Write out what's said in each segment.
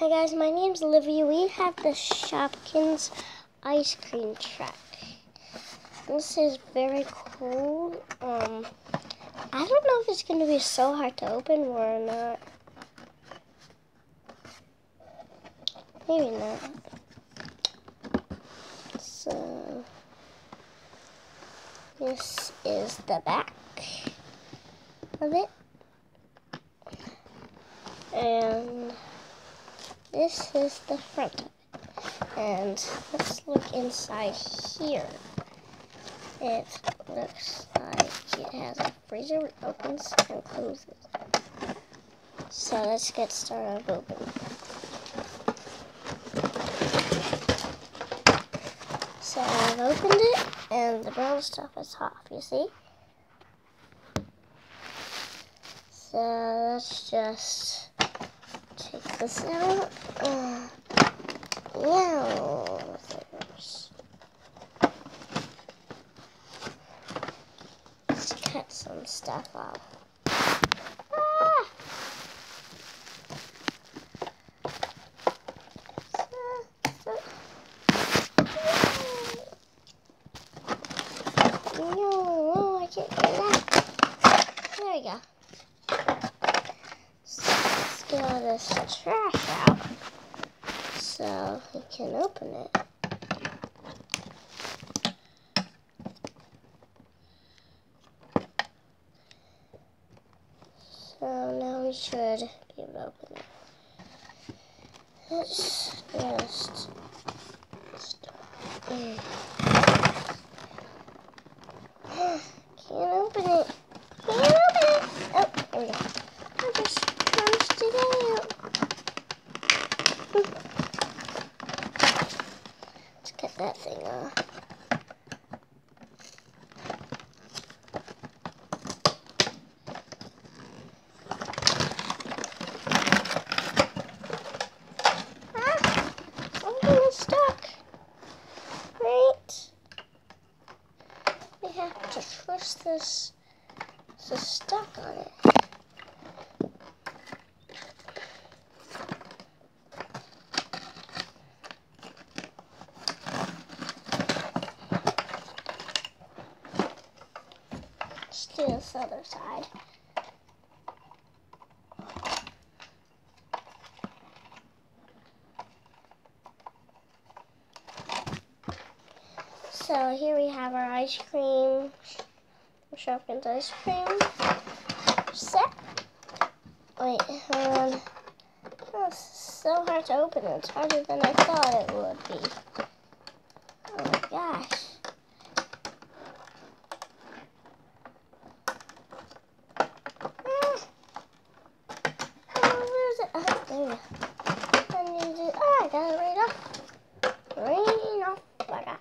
Hi guys, my name's Olivia. We have the Shopkins ice cream truck. This is very cool. I don't know if it's going to be so hard to open or not. Maybe not. So, this is the back of it. And this is the front of it. And let's look inside here. It looks like it has a freezer that opens and closes. So let's get started opening. So I've opened it and the brown stuff is off, you see? So let's just take this out. Let's cut some stuff off. No, I can't get that. There we go. So let's get all this trash out so we can open it. So now we should be able to open it. Let's just can't open it. Can't open it. Oh, there we go. I just punched it out. Let's cut that thing off. Something is stuck. Right? We have to twist this. This is stuck on it. Let's do this other side. So here we have our ice cream, Shopkins ice cream set. Wait, hold on. Oh, it's so hard to open it. It's harder than I thought it would be. Oh my gosh. Oh, where is it? Oh, there we go. I need to, oh, I got it right off. Right off. I got it.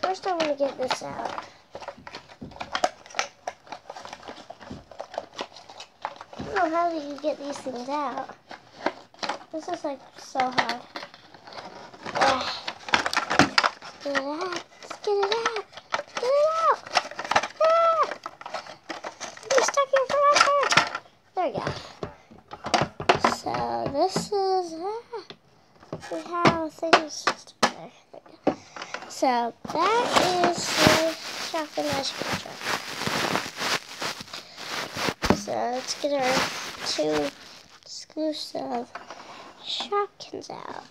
First I'm going to get this out. I don't know how do you get these things out. This is like so hard. Get it out. Let's get it out. Get it out. I'm stuck here forever. There we go. So this is, we have things stuck there. There we go. So that is the Shopkins ice cream truck. So let's get our two exclusive Shopkins out.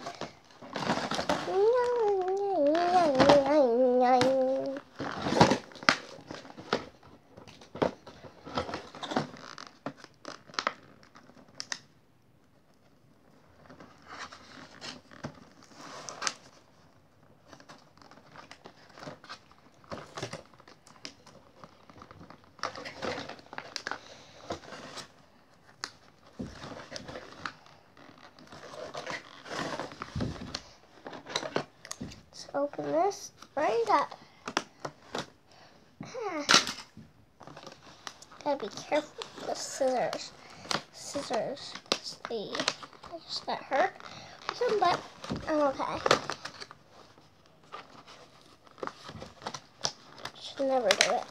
Open this right up. Gotta be careful with the scissors. I just got hurt with them, but I'm okay. Should never do it.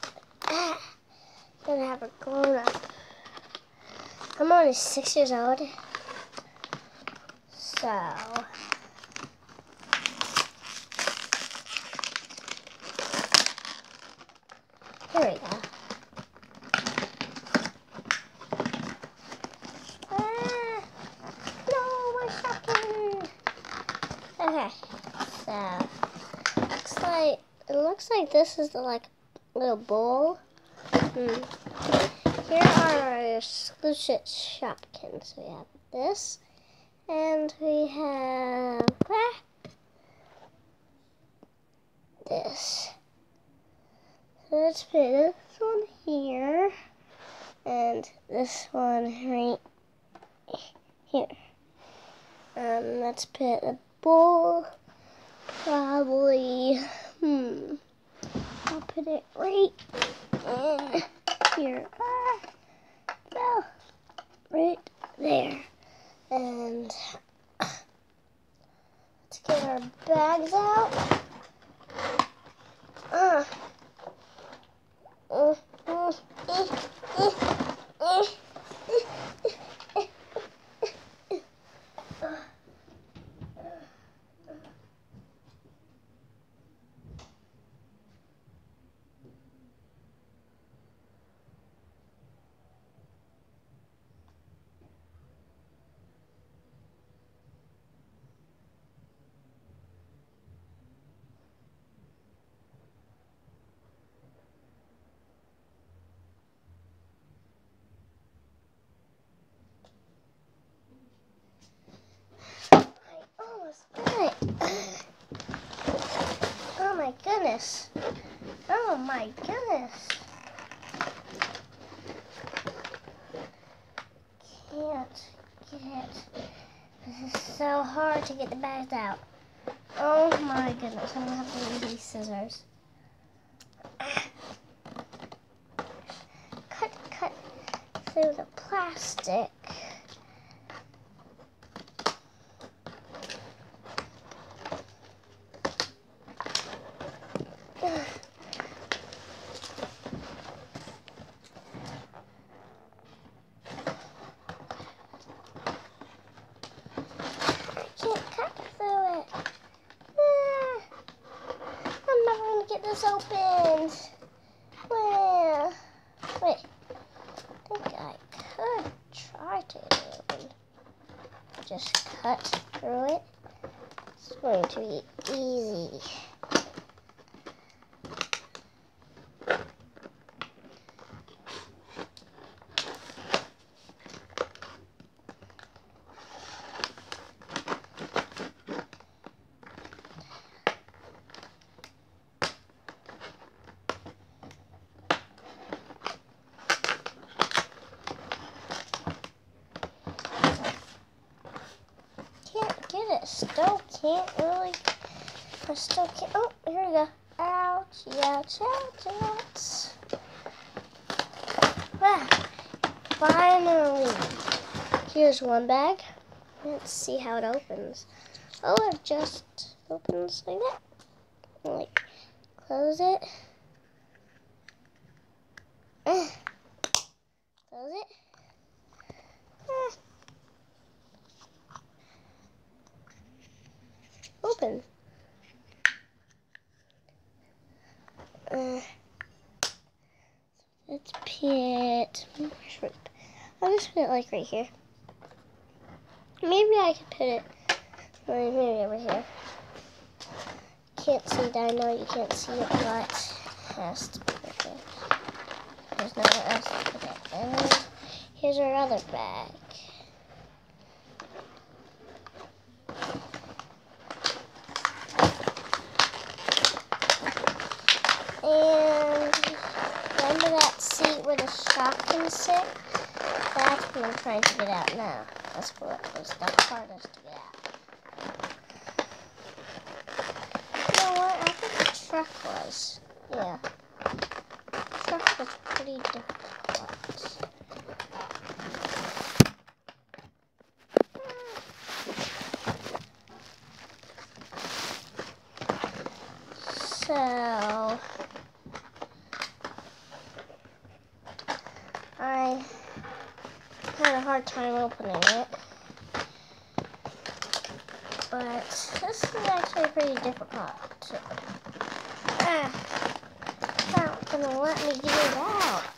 Gonna have a grown up I'm only 6 years old. So here we go. No, what happened? Okay, so it looks like this is the little bowl. Here are our exclusive Shopkins. We have this, and we have this. So let's put this one here, and this one right here. Let's put a bowl, probably, I'll put it right in here. Well, right there. And let's get our bags out. Oh my goodness. Oh my goodness. Can't get. This is so hard to get the bags out. Oh my goodness. I'm gonna have to use these scissors. Cut through the plastic. This opened. Well, wait. I think I could try to get it open. Just cut through it. It's going to be easy. Still can't really. I still can't. Oh, here we go. Ouch, ouch, ouch, ouch. Ah, finally. Here's one bag. Let's see how it opens. Oh, it just opens like that. Like, close it. Close it. Open. Let's put. I'll just put it like right here. Maybe I could put it maybe over here. Can't see that. I know you can't see it, but it has to be right there. There's nowhere else to put it. And here's our other bag. And remember that seat where the Shopkins sit? That's what I'm trying to get out now. That's what was the hardest to get out. You know what? I think the truck was. Yeah. The truck was pretty difficult. So I kind of hard time opening it. But this is actually pretty difficult. It's not gonna let me get it out.